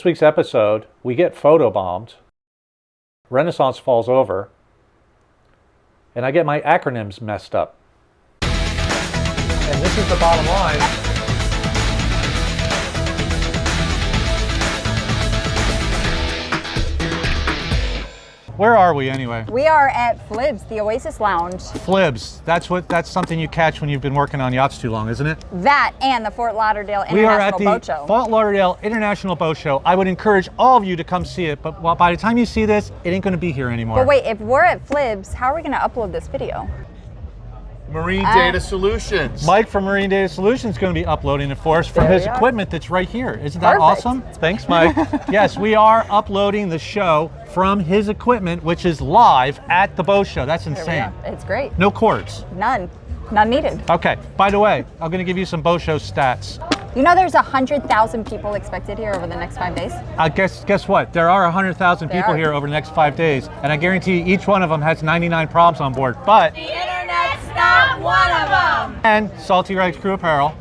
week's episode, we get photobombed, Renaissance falls over, and I get my acronyms messed up. And this is the bottom line. Where are we anyway? We are at FLIBS, the Oasis Lounge. FLIBS, that's something you catch when you've been working on yachts too long, isn't it? That and the Fort Lauderdale International We are at Boat Show. the Fort Lauderdale International Boat Show. I would encourage all of you to come see it, but by the time you see this, it ain't gonna be here anymore. But wait, if we're at FLIBS, how are we gonna upload this video? Marine Data Solutions. Mike from Marine Data Solutions is going to be uploading it for us from his equipment that's right here. Isn't that Perfect. awesome? Thanks, Mike. Yes, we are uploading the show from his equipment, which is live at the boat show. That's insane. It's great. No cords. None needed. Okay, by the way, I'm going to give you some boat show stats. You know there's 100,000 people expected here over the next 5 days? Guess what? There are 100,000 people here over the next 5 days, and I guarantee each one of them has 99 problems on board, but The internet's not one of them! and Salty Rags Crew Apparel.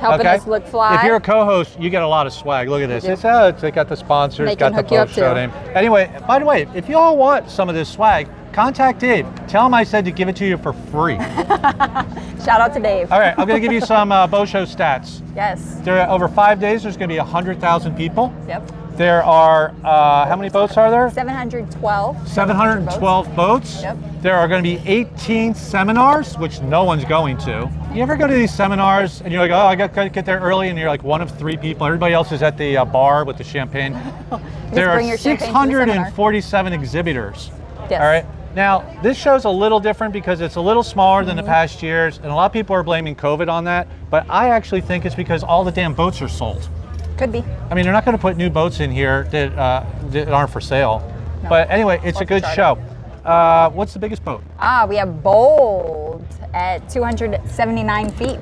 Helping us look fly. If you're a co-host, you get a lot of swag. Look at this. They got the sponsors, They got can the hook you boat up show too. name. Anyway, by the way, if you all want some of this swag, contact Dave. Tell him I said to give it to you for free. Shout out to Dave. All right, I'm going to give you some boat show stats. Yes. There, over 5 days, there's going to be 100,000 people. Yep. There are, how many boats are there? 712. 712 boats. Yep. There are going to be 18 seminars, which no one's going to. You ever go to these seminars and you're like, oh, I got to get there early, and you're like one of 3 people. Everybody else is at the bar with the champagne. There bring are your champagne to the seminar. 647 exhibitors. Yes. All right. Now, this show's a little different because it's a little smaller than the past years, and a lot of people are blaming COVID on that, but I actually think it's because all the damn boats are sold. Could be. I mean, they're not going to put new boats in here that aren't for sale. No. But anyway, it's a good show. What's the biggest boat? We have Bold at 279 feet.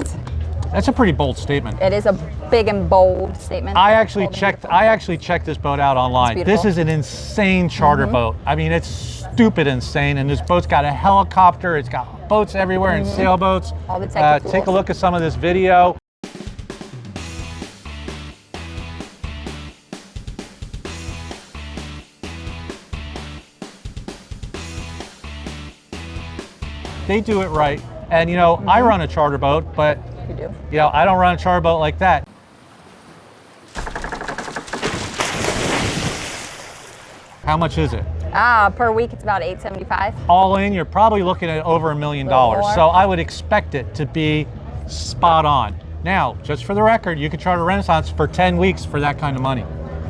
That's a pretty bold statement. It is a big and bold statement. I actually Bold and checked. beautiful. I actually checked this boat out online. It's This beautiful. is an insane charter boat. I mean, it's stupid insane. And this boat's got a helicopter. It's got boats everywhere and sailboats. All the tech Take a tools. look at some of this video. They do it right. And you know, I run a charter boat, but You do. you know, I don't run a charter boat like that. How much is it? Per week it's about $875. All in, you're probably looking at over $1 million. Little more. So I would expect it to be spot on. Now, just for the record, you can charter Renaissance for 10 weeks for that kind of money.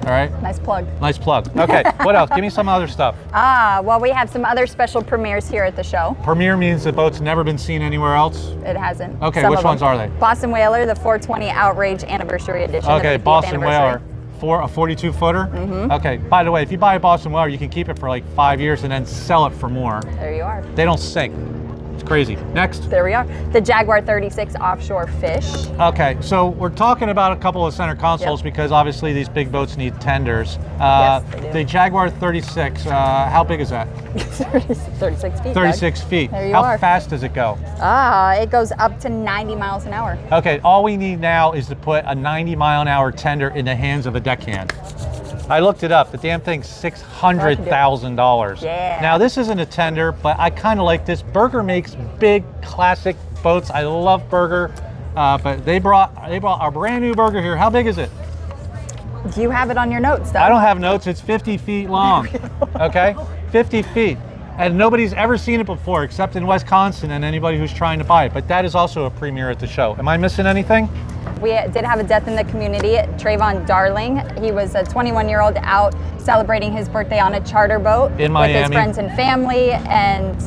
All right? Nice plug. Nice plug. Okay, what else? Give me some other stuff. Well, we have some other special premieres here at the show. Premiere means the boat's never been seen anywhere else. It hasn't. Okay, Some which of ones them. are they? Boston Whaler, the 420 Outrage Anniversary Edition. the Okay, 50th Boston anniversary. Whaler. For a 42 footer? Okay, by the way, if you buy a Boston Whaler, you can keep it for like 5 years and then sell it for more. There you are. They don't sink. It's crazy. Next. There we are. The Jaguar 36 Offshore Fish. Okay, so we're talking about a couple of center consoles Yep. because obviously these big boats need tenders. Yes, they do. The Jaguar 36, how big is that? 36 feet. 36 feet. There you How are. fast does it go? It goes up to 90 miles an hour. Okay, all we need now is to put a 90-mile-an-hour tender in the hands of a deckhand. I looked it up. The damn thing's $600,000. Yeah. Now this isn't a tender, but I kind of like this. Berger makes big classic boats. I love Berger, but they brought a brand new Berger here. How big is it? Do you have it on your notes, though? I don't have notes. It's 50 feet long. Okay, 50 feet. And nobody's ever seen it before except in Wisconsin and anybody who's trying to buy it. But that is also a premiere at the show. Am I missing anything? We did have a death in the community. Trayvon Darling. He was a 21-year-old out celebrating his birthday on a charter boat In with his Miami. friends and family, and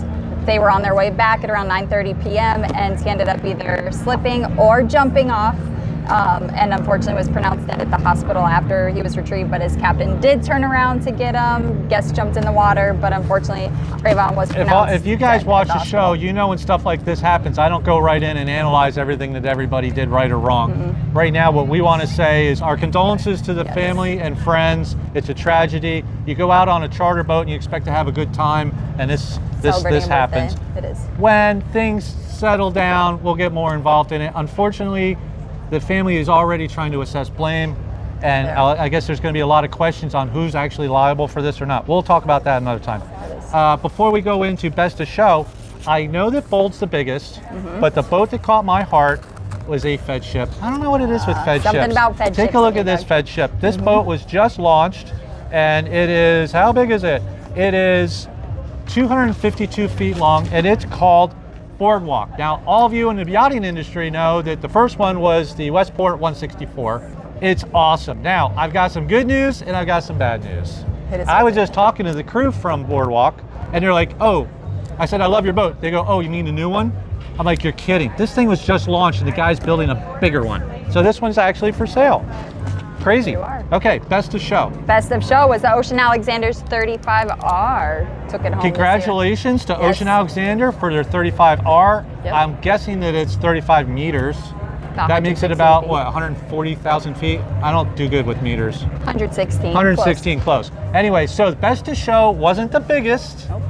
they were on their way back at around 9:30 p.m. and he ended up either slipping or jumping off. And unfortunately was pronounced dead at the hospital after he was retrieved, but his captain did turn around to get him. Guests jumped in the water, but unfortunately Trayvon was pronounced If you guys dead watch at the show, you know when stuff like this happens, I don't go right in and analyze everything that everybody did right or wrong. Right now, what we want to say is our condolences to the family and friends. It's a tragedy. You go out on a charter boat and you expect to have a good time, and this Celebrating a happens. birthday. It is. When things settle down, we'll get more involved in it. Unfortunately, the family is already trying to assess blame. And Yeah. I guess there's going to be a lot of questions on who's actually liable for this or not. We'll talk about that another time. Before we go into best of show, I know that Bold's the biggest, but the boat that caught my heart was a Fed ship. I don't know what it is with Fed ships. Something about Fed ships. Take a look at this Fed ship. This boat was just launched, and it is, how big is it? It is 252 feet long, and it's called Boardwalk. Now, all of you in the yachting industry know that the first one was the Westport 164. It's awesome. Now, I've got some good news and I've got some bad news. I was just talking to the crew from Boardwalk, and they're like, oh, I said, I love your boat. They go, oh, you mean the new one? I'm like, you're kidding. This thing was just launched and the guy's building a bigger one. So this one's actually for sale. Crazy. You are. Okay, best of show. Best of show was the Ocean Alexander's 35R. Took it home. Congratulations to Yes. Ocean Alexander for their 35R. Yep. I'm guessing that it's 35 meters. That makes it 116 about, feet. what, 140,000 feet? I don't do good with meters. 116. 116, close. Anyway, so best of show wasn't the biggest. Nope.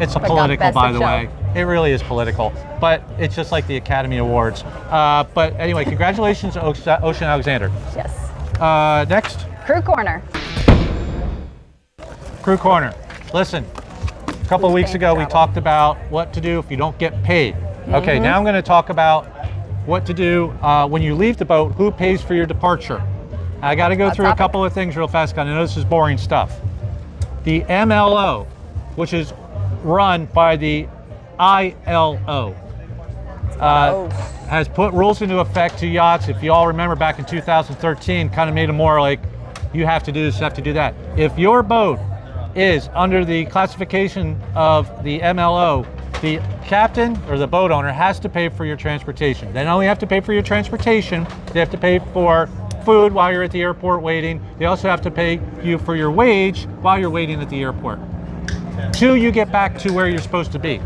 It's a But got political, best by of the show. way. It really is political, but it's just like the Academy Awards. But anyway, congratulations to Ocean Alexander. Yes. Next, Crew Corner. Crew Corner. Listen, a couple of weeks Same ago we problem. talked about what to do if you don't get paid. Okay, now I'm going to talk about what to do when you leave the boat, who pays for your departure. I got to go Hot through a topic. couple of things real fast, because I know this is boring stuff. The MLO, which is run by the ILO, has put rules into effect to yachts. If you all remember back in 2013, kind of made it more like you have to do this, you have to do that. If your boat is under the classification of the MLO, the captain or the boat owner has to pay for your transportation. They not only have to pay for your transportation, they have to pay for food while you're at the airport waiting. They also have to pay you for your wage while you're waiting at the airport. Till you get back to where you're supposed to be.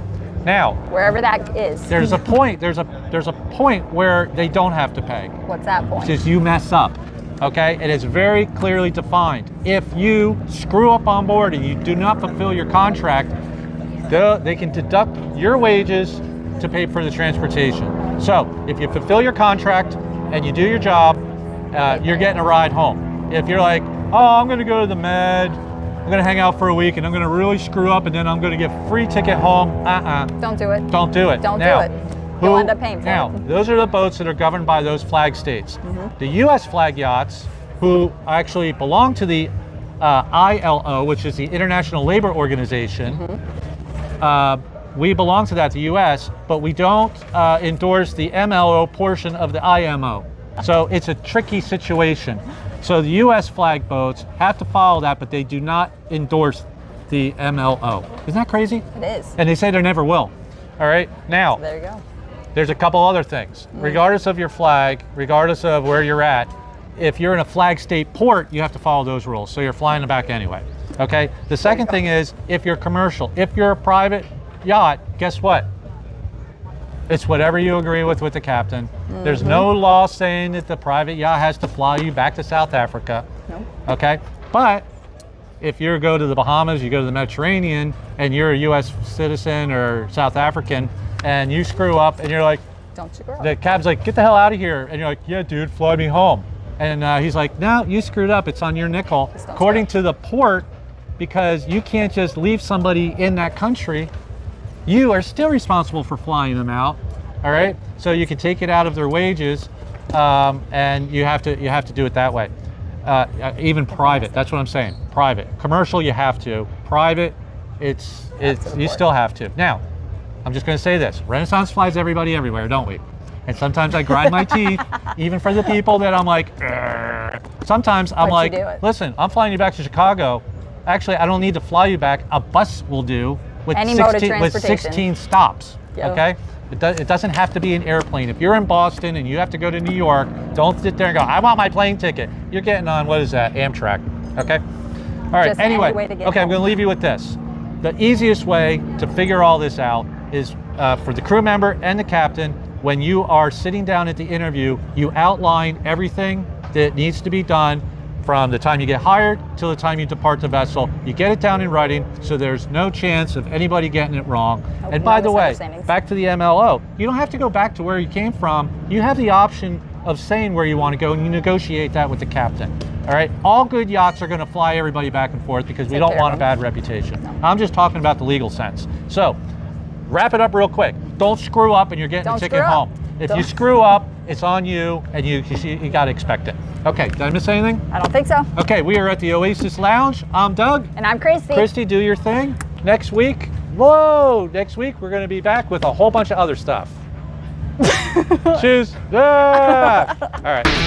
Now, Wherever that is. there's a point. There's a point where they don't have to pay. What's that point? It's just you mess up. Okay, it is very clearly defined. If you screw up on board and you do not fulfill your contract, they can deduct your wages to pay for the transportation. So if you fulfill your contract and you do your job, you're getting a ride home. If you're like, oh, I'm going to go to the Med, I'm going to hang out for a week, and I'm going to really screw up, and then I'm going to get free ticket home. Don't do it. Don't do it. Don't Now, do it. You'll end up paying for now, it. those are the boats that are governed by those flag states. The U.S. flag yachts, who actually belong to the ILO, which is the International Labor Organization, we belong to that, the U.S., but we don't endorse the MLO portion of the IMO. So it's a tricky situation. So the U.S. flag boats have to follow that, but they do not endorse the MLO. Isn't that crazy? It is. And they say they never will. All right, now, There you go. there's a couple other things. Regardless of your flag, regardless of where you're at, if you're in a flag state port, you have to follow those rules. So you're flying them back anyway. Okay? The second thing is, if you're commercial, if you're a private yacht, guess what? It's whatever you agree with the captain. There's no law saying that the private yacht has to fly you back to South Africa. No. Okay? But if you go to the Bahamas, you go to the Mediterranean, and you're a U.S. citizen or South African, and you screw up, and you're like, Don't screw up. the cab's like, get the hell out of here. And you're like, yeah, dude, fly me home. And he's like, no, you screwed up. It's on your nickel. Just don't According to the port, because you can't just leave somebody in that country, you are still responsible for flying them out. All right. So you can take it out of their wages, and you have to do it that way. Even private. That's what I'm saying. Private. Commercial, you have to. Private, it's you still have to. Now, I'm just going to say this: Renaissance flies everybody everywhere, don't we? And sometimes I grind my teeth, even for the people that I'm like. "Argh." Sometimes I'm But you like, do it. listen, I'm flying you back to Chicago. Actually, I don't need to fly you back. A bus will do with Any mode of 16 stops. Yep. Okay. It doesn't have to be an airplane. If you're in Boston and you have to go to New York, don't sit there and go, I want my plane ticket. You're getting on, what is that, Amtrak, okay? All right, Just any anyway, way to get okay, I'm home. gonna leave you with this. The easiest way to figure all this out is for the crew member and the captain, when you are sitting down at the interview, you outline everything that needs to be done from the time you get hired till the time you depart the vessel. You get it down in writing, so there's no chance of anybody getting it wrong. Nope, And no by the way, misunderstandings. back to the MLO, you don't have to go back to where you came from. You have the option of saying where you want to go, and you negotiate that with the captain. All right, all good yachts are going to fly everybody back and forth because we Take don't care want a of bad reputation. I'm just talking about the legal sense. So, wrap it up real quick. Don't screw up and you're getting Don't a ticket screw up. home. If you screw up, it's on you, and you got to expect it. Okay, did I miss anything? I don't think so. Okay, we are at the Oasis Lounge. I'm Doug. And I'm Christy. Christy, do your thing. Next week, next week we're going to be back with a whole bunch of other stuff. Choose. All right.